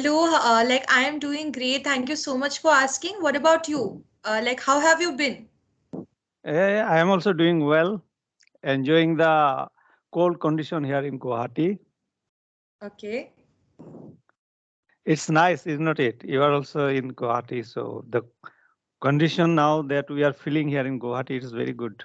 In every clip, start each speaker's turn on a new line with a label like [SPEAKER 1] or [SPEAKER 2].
[SPEAKER 1] Hello, I am doing great. Thank you so much for asking. What about you? How have you been?
[SPEAKER 2] I am also doing well, enjoying the cold condition here in Guwahati.
[SPEAKER 1] Okay.
[SPEAKER 2] It's nice, isn't it? You are also in Guwahati, so the condition now that we are feeling here in Guwahati is very good.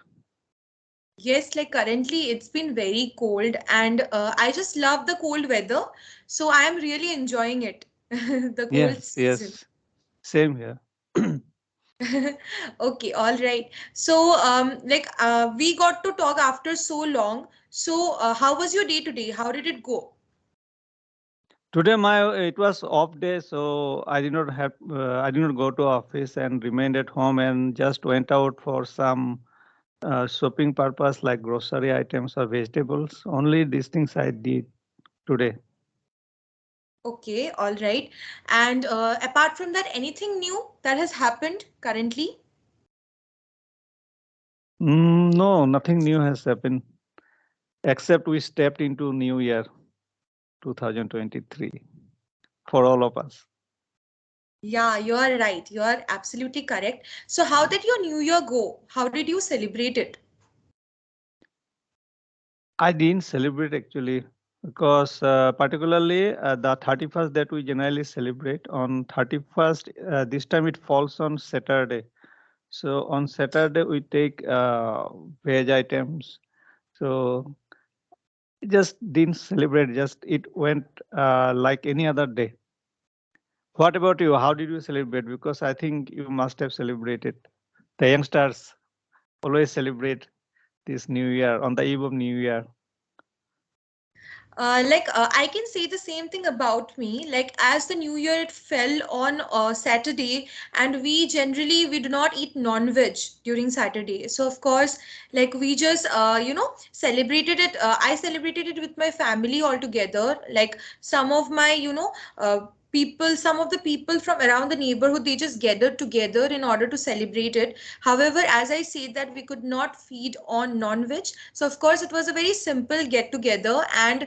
[SPEAKER 1] Yes, like currently it's been very cold and I just love the cold weather. So I am really enjoying it, the cold
[SPEAKER 2] Yes,
[SPEAKER 1] season.
[SPEAKER 2] yes, same here.
[SPEAKER 1] Okay, all right. So, we got to talk after so long. So, how was your day today? How did it go?
[SPEAKER 2] Today my it was off day, so I did not go to office and remained at home and just went out for some shopping purpose like grocery items or vegetables. Only these things I did today.
[SPEAKER 1] Okay, all right. And apart from that, anything new that has happened currently?
[SPEAKER 2] No, nothing new has happened except we stepped into new year 2023 for all of us.
[SPEAKER 1] Yeah, you are right. You are absolutely correct. So, how did your New Year go? How did you celebrate it?
[SPEAKER 2] I didn't celebrate actually because particularly the 31st that we generally celebrate on 31st, this time it falls on Saturday. So on Saturday we take veg items. So just didn't celebrate, just it went like any other day. What about you? How did you celebrate? Because I think you must have celebrated. The youngsters always celebrate this New Year on the eve of New Year.
[SPEAKER 1] I can say the same thing about me. Like, as the New Year, it fell on Saturday, and we do not eat non-veg during Saturday. So, of course, like we just, celebrated it. I celebrated it with my family all together. Like, some of my, some of the people from around the neighborhood, they just gathered together in order to celebrate it. However, as I said that we could not feed on non-veg, so of course it was a very simple get together, and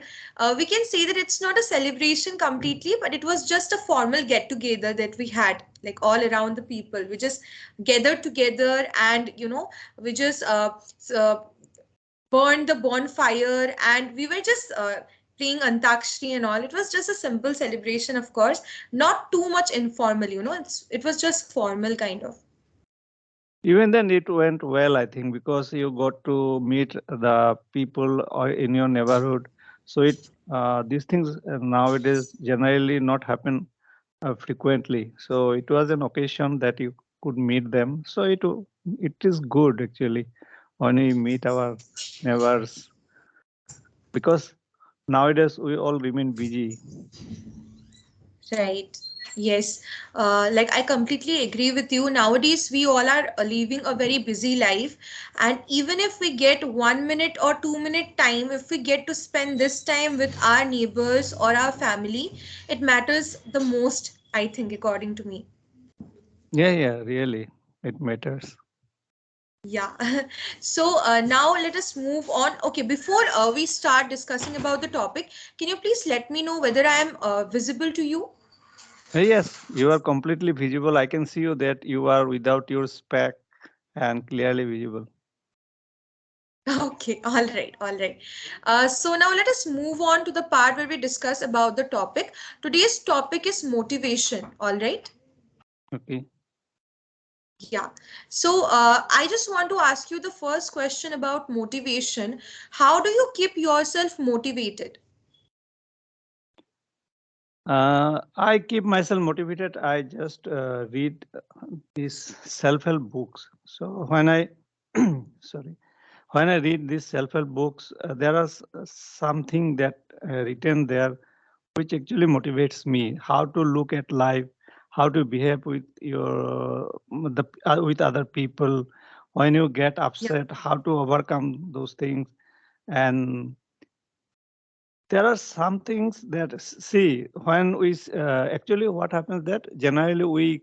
[SPEAKER 1] we can say that it's not a celebration completely, but it was just a formal get together that we had, like all around the people. We just gathered together, and we just burned the bonfire, and we were just playing Antakshri and all. It was just a simple celebration, of course, not too much informal. It was just formal kind of.
[SPEAKER 2] Even then, it went well, I think, because you got to meet the people in your neighborhood. So these things nowadays generally not happen frequently. So it was an occasion that you could meet them. So it is good actually when we meet our neighbors because nowadays we all remain busy.
[SPEAKER 1] Right. Yes. I completely agree with you. Nowadays, we all are living a very busy life. And even if we get 1 minute or 2 minute time, if we get to spend this time with our neighbors or our family, it matters the most, I think, according to me.
[SPEAKER 2] Yeah, really, it matters.
[SPEAKER 1] Yeah. So now let us move on. Okay, before we start discussing about the topic, can you please let me know whether I am visible to you?
[SPEAKER 2] Yes, you are completely visible. I can see you that you are without your spec and clearly visible.
[SPEAKER 1] Okay, all right, all right. So now let us move on to the part where we discuss about the topic. Today's topic is motivation, all right?
[SPEAKER 2] Okay.
[SPEAKER 1] Yeah. So I just want to ask you the first question about motivation. How do you keep yourself motivated?
[SPEAKER 2] I keep myself motivated. I just read these self-help books. So when I, sorry, when I read these self-help books, there are something that written there which actually motivates me. How to look at life, how to behave with with other people. When you get
[SPEAKER 1] Yeah.
[SPEAKER 2] upset, how to overcome those things, and there are some things that see when actually what happens that generally we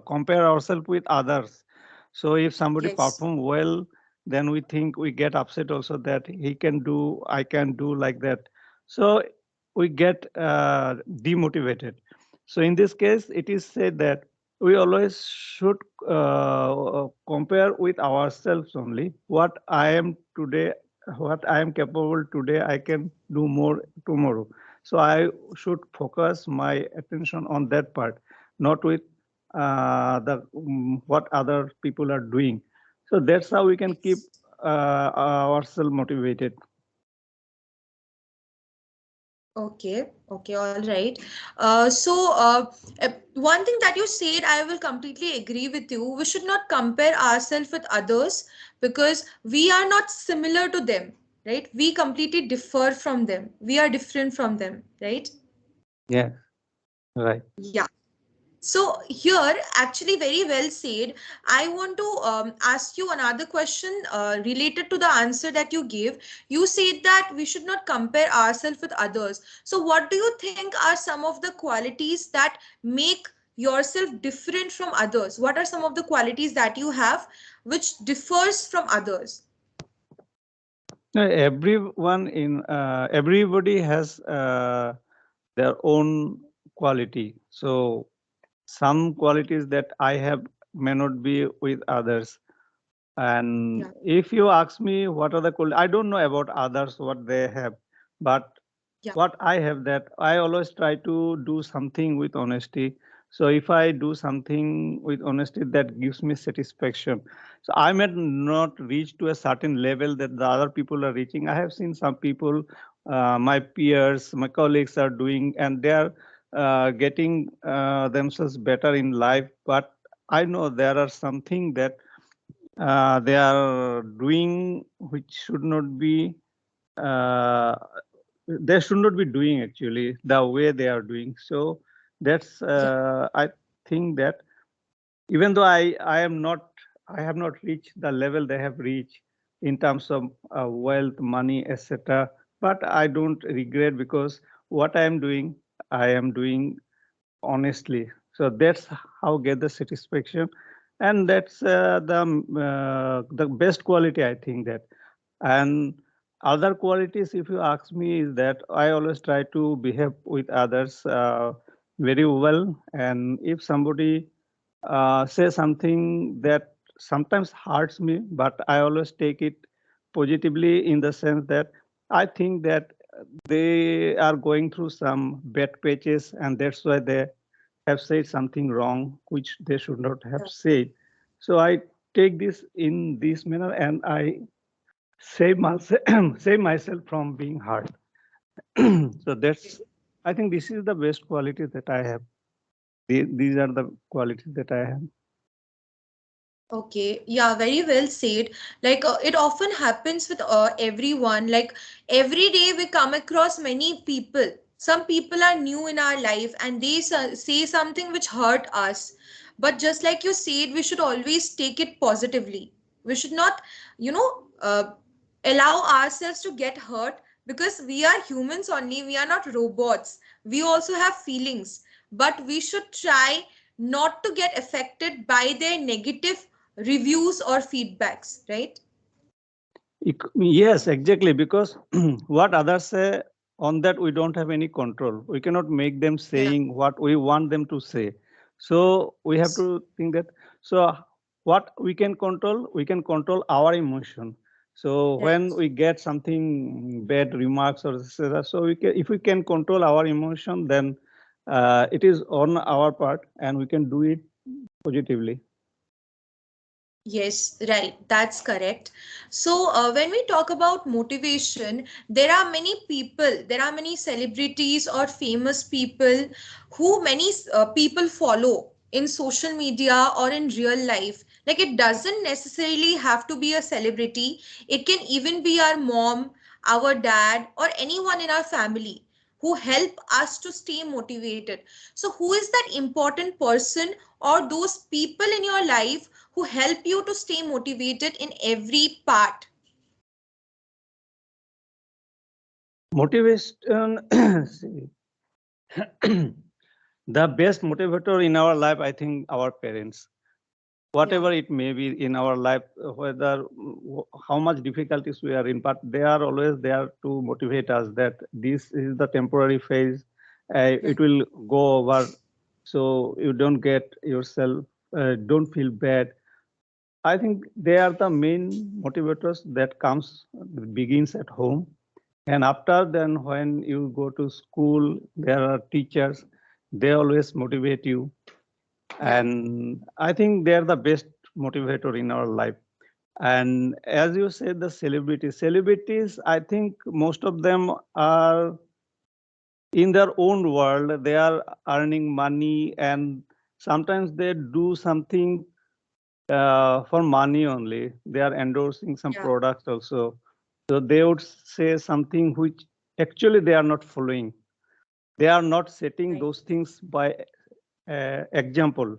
[SPEAKER 2] compare ourselves with others. So if somebody
[SPEAKER 1] Yes.
[SPEAKER 2] perform well, then we think we get upset also that he can do, I can do like that. So we get demotivated. So in this case, it is said that we always should compare with ourselves only. What I am today, what I am capable today, I can do more tomorrow. So I should focus my attention on that part, not with the what other people are doing. So that's how we can keep ourselves motivated.
[SPEAKER 1] Okay, all right. One thing that you said, I will completely agree with you. We should not compare ourselves with others because we are not similar to them, right? We completely differ from them. We are different from them, right?
[SPEAKER 2] Yeah, right.
[SPEAKER 1] Yeah. So here, actually, very well said. I want to ask you another question related to the answer that you gave. You said that we should not compare ourselves with others. So what do you think are some of the qualities that make yourself different from others? What are some of the qualities that you have which differs from others?
[SPEAKER 2] No, everybody has their own quality. So some qualities that I have may not be with others. And
[SPEAKER 1] Yeah,
[SPEAKER 2] if you ask me what are the I don't know about others what they have, but
[SPEAKER 1] yeah,
[SPEAKER 2] what I have, that I always try to do something with honesty. So if I do something with honesty, that gives me satisfaction. So I may not reach to a certain level that the other people are reaching. I have seen some people, my peers, my colleagues are doing, and they are getting themselves better in life. But I know there are something that they are doing which should not be uh, they should not be doing actually the way they are doing. So that's
[SPEAKER 1] yeah,
[SPEAKER 2] I think that even though I am not, I have not reached the level they have reached in terms of wealth, money, etc., but I don't regret, because what I am doing honestly. So that's how get the satisfaction, and that's the best quality I think that. And other qualities, if you ask me, is that I always try to behave with others very well. And if somebody say something that sometimes hurts me, but I always take it positively, in the sense that I think that they are going through some bad patches, and that's why they have said something wrong which they should not have
[SPEAKER 1] yeah.
[SPEAKER 2] said. So I take this in this manner, and I save myself save myself from being hurt. So that's, I think this is the best quality that I have. These are the qualities that I have.
[SPEAKER 1] Okay, yeah, very well said. Like, it often happens with everyone. Like, every day we come across many people. Some people are new in our life and they say something which hurt us. But just like you said, we should always take it positively. We should not, allow ourselves to get hurt because we are humans only. We are not robots. We also have feelings. But we should try not to get affected by their negative reviews or feedbacks, right?
[SPEAKER 2] Yes, exactly. Because what others say, on that we don't have any control. We cannot make them
[SPEAKER 1] Yeah.
[SPEAKER 2] saying what we want them to say. So we have
[SPEAKER 1] Yes.
[SPEAKER 2] to think that. So what we can control our emotion. So when
[SPEAKER 1] Right.
[SPEAKER 2] we get something bad remarks or etc., so if we can control our emotion, then it is on our part, and we can do it positively.
[SPEAKER 1] Yes, right. That's correct. So, when we talk about motivation, there are many people, there are many celebrities or famous people who many people follow in social media or in real life. Like, it doesn't necessarily have to be a celebrity, it can even be our mom, our dad, or anyone in our family who help us to stay motivated. So, who is that important person or those people in your life who help you to stay motivated in every part?
[SPEAKER 2] Motivation. See, the best motivator in our life, I think, our parents.
[SPEAKER 1] Yeah.
[SPEAKER 2] Whatever it may be in our life, whether how much difficulties we are in, but they are always there to motivate us that this is the temporary phase. It
[SPEAKER 1] Right.
[SPEAKER 2] will go over. so you don't get yourself, don't feel bad. I think they are the main motivators that begins at home. And after then, when you go to school, there are teachers, they always motivate you.
[SPEAKER 1] Yeah,
[SPEAKER 2] And I think they are the best motivator in our life. And as you said, the celebrities, I think most of them are in their own world. They are earning money, and sometimes they do something for money only. They are endorsing some
[SPEAKER 1] yeah,
[SPEAKER 2] products also. So they would say something which actually they are not following. They are not setting
[SPEAKER 1] right.
[SPEAKER 2] those things by example,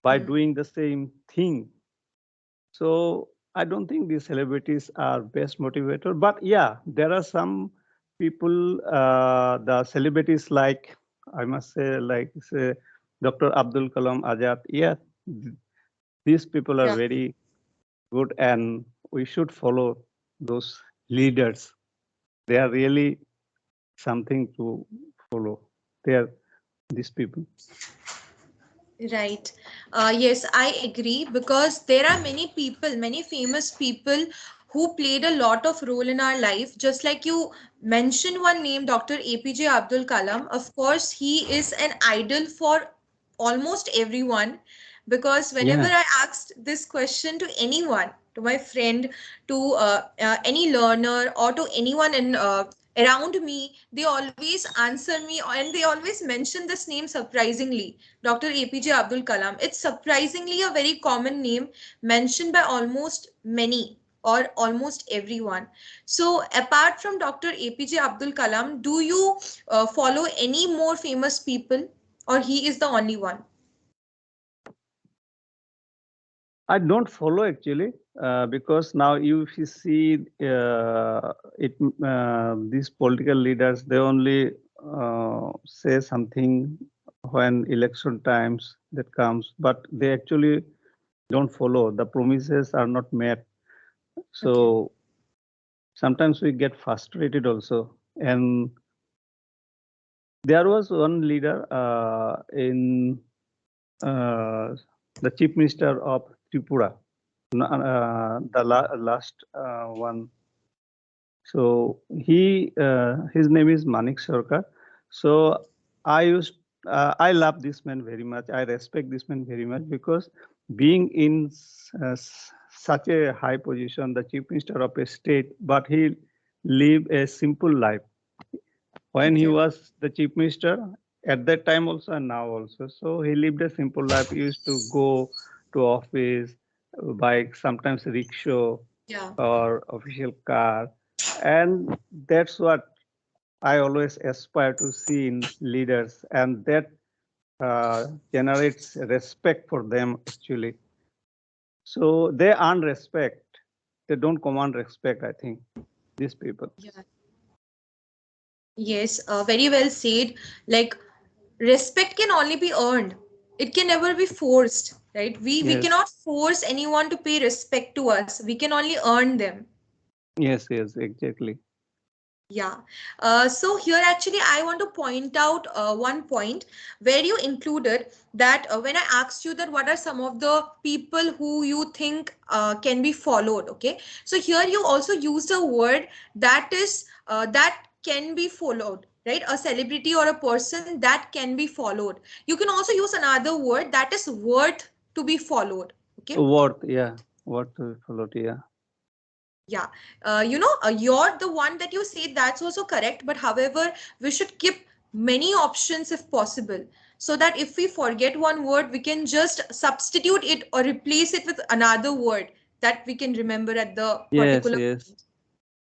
[SPEAKER 2] by
[SPEAKER 1] Hmm.
[SPEAKER 2] doing the same thing. So I don't think these celebrities are best motivator. But yeah, there are some people, the celebrities like, I must say, like say Dr. Abdul Kalam Azad. Yeah, these people are
[SPEAKER 1] Yeah.
[SPEAKER 2] very good, and we should follow those leaders. They are really something to follow. They are these people.
[SPEAKER 1] Right. Yes, I agree because there are many people, many famous people who played a lot of role in our life. Just like you mentioned one name, Dr. APJ Abdul Kalam. Of course, he is an idol for almost everyone because whenever
[SPEAKER 2] Yeah.
[SPEAKER 1] I asked this question to anyone, to my friend, to any learner, or to anyone in around me, they always answer me and they always mention this name surprisingly. Dr. APJ Abdul Kalam. It's surprisingly a very common name mentioned by almost many or almost everyone. So, apart from Dr. APJ Abdul Kalam, do you follow any more famous people, or he is the only one?
[SPEAKER 2] I don't follow actually, because now if you see it, these political leaders, they only say something when election times that comes, but they actually don't follow. The promises are not met.
[SPEAKER 1] Okay.
[SPEAKER 2] So sometimes we get frustrated also. And there was one leader in uh, the chief minister of Tripura, last one. So his name is Manik Sarkar. So I love this man very much. I respect this man very much because being in such a high position, the chief minister of a state, but he lived a simple life when he
[SPEAKER 1] Okay.
[SPEAKER 2] was the chief minister at that time also and now also. So he lived a simple life. He used to go to office by sometimes rickshaw
[SPEAKER 1] Yeah.
[SPEAKER 2] or official car, and that's what I always aspire to see in leaders, and that generates respect for them actually. So they earn respect. They don't command respect. I think these people.
[SPEAKER 1] Yeah. Yes, very well said. Like, respect can only be earned. It can never be forced, right? We
[SPEAKER 2] Yes.
[SPEAKER 1] cannot force anyone to pay respect to us. We can only earn them.
[SPEAKER 2] Yes. Yes. Exactly.
[SPEAKER 1] Yeah. So here actually I want to point out one point where you included that when I asked you that what are some of the people who you think can be followed. Okay. So here you also used a word that is that can be followed, right? A celebrity or a person that can be followed. You can also use another word that is worth to be followed. Okay.
[SPEAKER 2] Worth. Yeah. Worth to follow. Yeah.
[SPEAKER 1] Yeah, you're the one that you say that's also correct. But however, we should keep many options if possible, so that if we forget one word, we can just substitute it or replace it with another word that we can remember at the
[SPEAKER 2] Yes.
[SPEAKER 1] particular
[SPEAKER 2] Yes.
[SPEAKER 1] moment.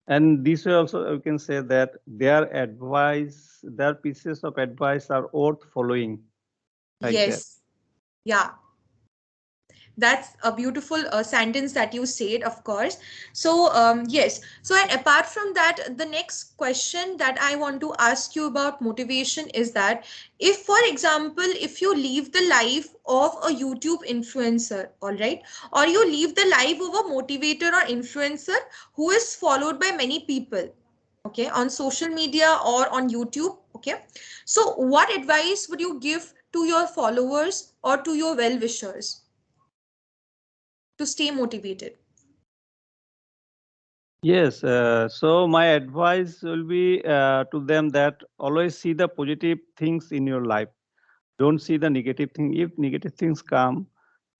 [SPEAKER 2] And this way also we can say that their pieces of advice are worth following, like that.
[SPEAKER 1] Yes. Yeah, that's a beautiful sentence that you said, of course. So yes, so and apart from that, the next question that I want to ask you about motivation is that, if for example, if you live the life of a YouTube influencer, all right, or you live the life of a motivator or influencer who is followed by many people, okay, on social media or on YouTube, okay, so what advice would you give to your followers or to your well wishers to stay motivated?
[SPEAKER 2] Yes, so my advice will be to them that always see the positive things in your life. Don't see the negative thing. If negative things come,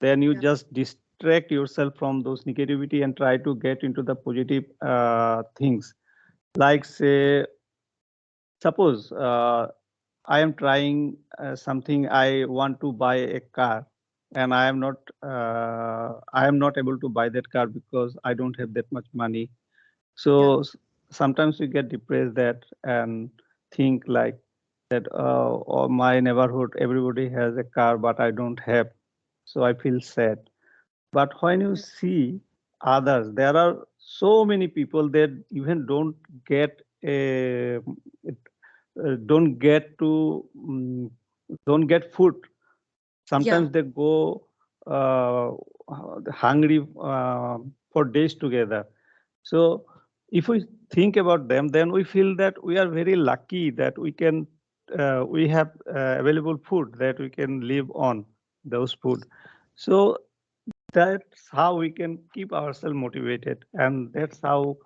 [SPEAKER 2] then you
[SPEAKER 1] Yeah.
[SPEAKER 2] just distract yourself from those negativity and try to get into the positive things. Like say, suppose I am trying something. I want to buy a car, and I am not able to buy that car because I don't have that much money.
[SPEAKER 1] Yeah.
[SPEAKER 2] So sometimes we get depressed that and think like that, oh, my neighborhood, everybody has a car, but I don't have. So I feel sad. But when you see others, there are so many people that even get a, don't get to don't get food.
[SPEAKER 1] Yeah.
[SPEAKER 2] Sometimes they go uh, hungry for days together. So if we think about them, then we feel that we are very lucky that we have available food that we can live on those food. So that's how we can keep ourselves motivated, and that's how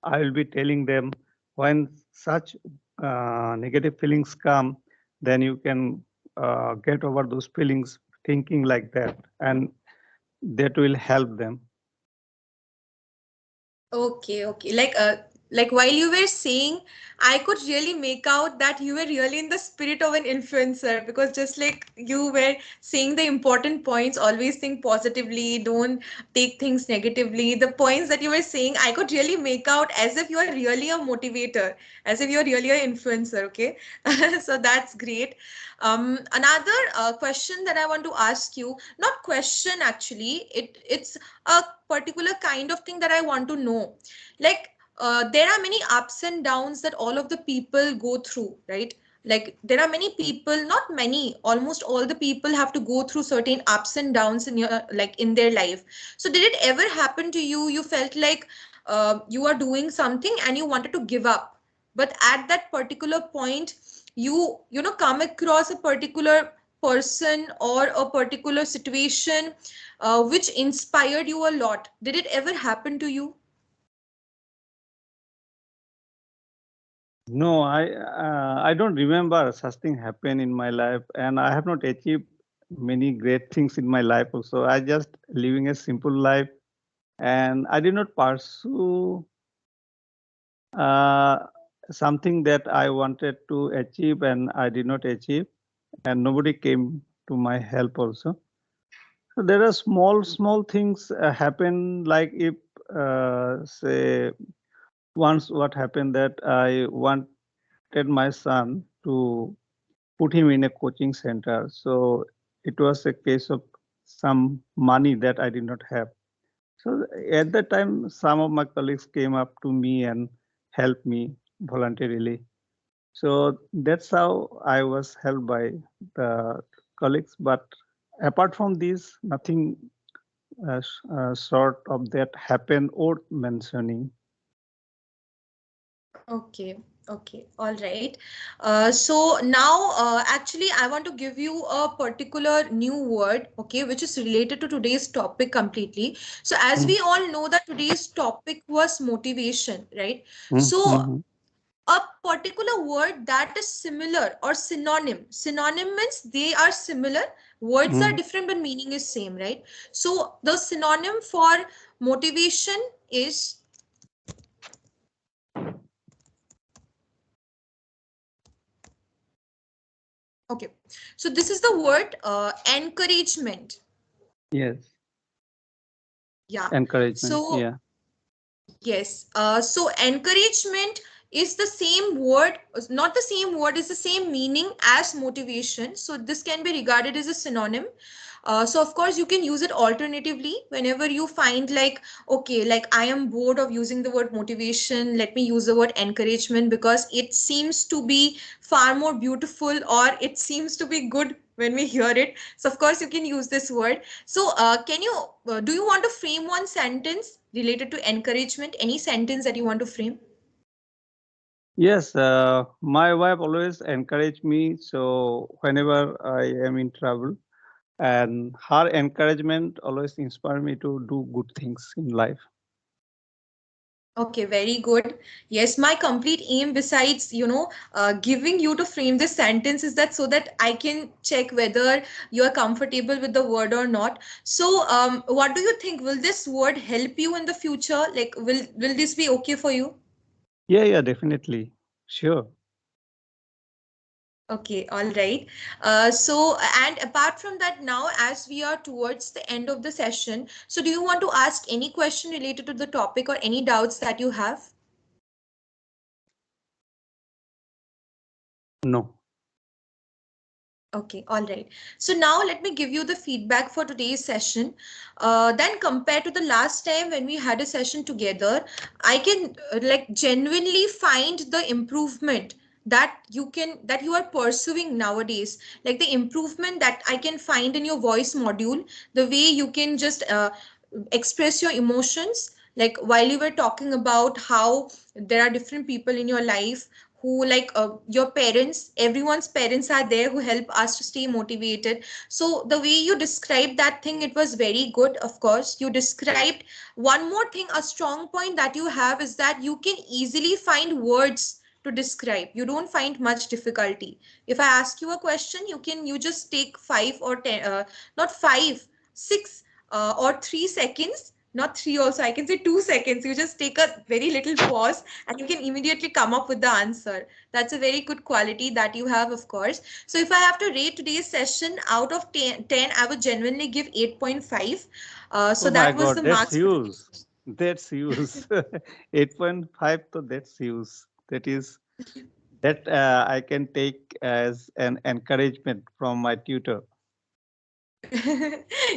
[SPEAKER 2] I will be telling them when such negative feelings come, then you can get over those feelings thinking like that, and that will help them.
[SPEAKER 1] Okay, okay. Like while you were saying, I could really make out that you were really in the spirit of an influencer, because just like you were saying the important points, always think positively, don't take things negatively. The points that you were saying, I could really make out as if you are really a motivator, as if you're really an influencer. Okay, so that's great. Another question that I want to ask you, not question actually, it's a particular kind of thing that I want to know. Like, there are many ups and downs that all of the people go through, right? Like, there are many people, not many, almost all the people have to go through certain ups and downs in your, like, in their life. So, did it ever happen to you? You felt like you are doing something and you wanted to give up, but at that particular point, you come across a particular person or a particular situation which inspired you a lot. Did it ever happen to you?
[SPEAKER 2] No, I don't remember such thing happen in my life, and I have not achieved many great things in my life also. I just living a simple life, and I did not pursue uh, something that I wanted to achieve and I did not achieve, and nobody came to my help also. So there are small things happen, like if say once what happened that I wanted my son to put him in a coaching center. So it was a case of some money that I did not have. So at that time, some of my colleagues came up to me and helped me voluntarily. So that's how I was helped by the colleagues. But apart from this, nothing sort of that happened or mentioning.
[SPEAKER 1] Okay, okay, all right. So now, actually, I want to give you a particular new word, okay, which is related to today's topic completely. So, as
[SPEAKER 2] Mm,
[SPEAKER 1] we all know that today's topic was motivation, right?
[SPEAKER 2] mm,
[SPEAKER 1] So,
[SPEAKER 2] mm,
[SPEAKER 1] a particular word that is similar or synonym. Synonym means they are similar. Words are
[SPEAKER 2] mm.
[SPEAKER 1] different, but meaning is same, right? So, the synonym for motivation is, okay. So, this is the word encouragement.
[SPEAKER 2] Yes,
[SPEAKER 1] Yeah.
[SPEAKER 2] encouragement.
[SPEAKER 1] So,
[SPEAKER 2] Yeah.
[SPEAKER 1] yes. So encouragement is the same word, not the same word, is the same meaning as motivation. So this can be regarded as a synonym. So of course you can use it alternatively whenever you find like, okay, like I am bored of using the word motivation. Let me use the word encouragement because it seems to be far more beautiful, or it seems to be good when we hear it. So of course you can use this word. So, do you want to frame one sentence related to encouragement? Any sentence that you want to frame?
[SPEAKER 2] Yes, my wife always encourage me. So whenever I am in trouble, and her encouragement always inspire me to do good things in life.
[SPEAKER 1] Okay, very good. Yes, my complete aim besides, giving you to frame this sentence is that so that I can check whether you are comfortable with the word or not. So, what do you think? Will this word help you in the future? Like, will this be okay for you?
[SPEAKER 2] Yeah, yeah, definitely, sure.
[SPEAKER 1] Okay, all right. And apart from that, now as we are towards the end of the session, so do you want to ask any question related to the topic or any doubts that you have?
[SPEAKER 2] No.
[SPEAKER 1] Okay, all right. So now let me give you the feedback for today's session. Then compared to the last time when we had a session together, I can like genuinely find the improvement that you are pursuing nowadays. Like the improvement that I can find in your voice module, the way you can just express your emotions. Like while you were talking about how there are different people in your life who your parents, everyone's parents are there who help us to stay motivated. So the way you described that thing, it was very good. Of course, you described one more thing. A strong point that you have is that you can easily find words to describe. You don't find much difficulty. If I ask you a question, you just take 5 or 10, not 5, 6, or 3 seconds, not three also, I can say 2 seconds. You just take a very little pause and you can immediately come up with the answer. That's a very good quality that you have, of course. So if I have to rate today's session out of 10, I would genuinely give 8.5. So
[SPEAKER 2] Oh my
[SPEAKER 1] that was
[SPEAKER 2] God,
[SPEAKER 1] the
[SPEAKER 2] that's
[SPEAKER 1] marks for
[SPEAKER 2] huge.
[SPEAKER 1] today.
[SPEAKER 2] That's huge. 8.5, so that's huge. That is that I can take as an encouragement from my tutor.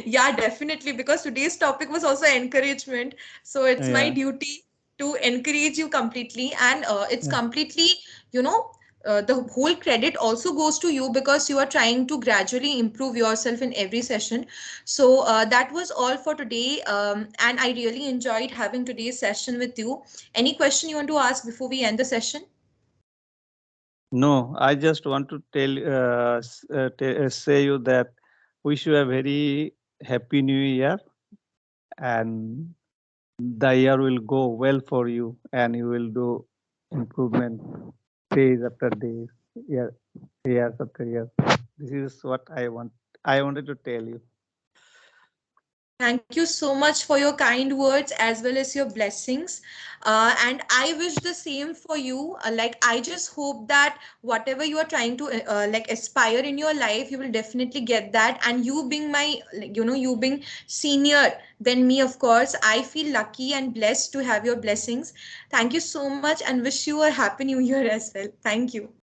[SPEAKER 1] Yeah, definitely, because today's topic was also encouragement. So it's my
[SPEAKER 2] Yeah,
[SPEAKER 1] duty to encourage you completely. And it's
[SPEAKER 2] yeah.
[SPEAKER 1] completely, you know, the whole credit also goes to you because you are trying to gradually improve yourself in every session. So that was all for today. And I really enjoyed having today's session with you. Any question you want to ask before we end the session?
[SPEAKER 2] No, I just want to say you that wish you a very happy new year, and the year will go well for you, and you will do improvement days after days, year, years after years. This is what I wanted to tell you.
[SPEAKER 1] Thank you so much for your kind words as well as your blessings. And I wish the same for you. I just hope that whatever you are trying to aspire in your life, you will definitely get that. And you being you being senior than me, of course, I feel lucky and blessed to have your blessings. Thank you so much and wish you a happy new year as well. Thank you.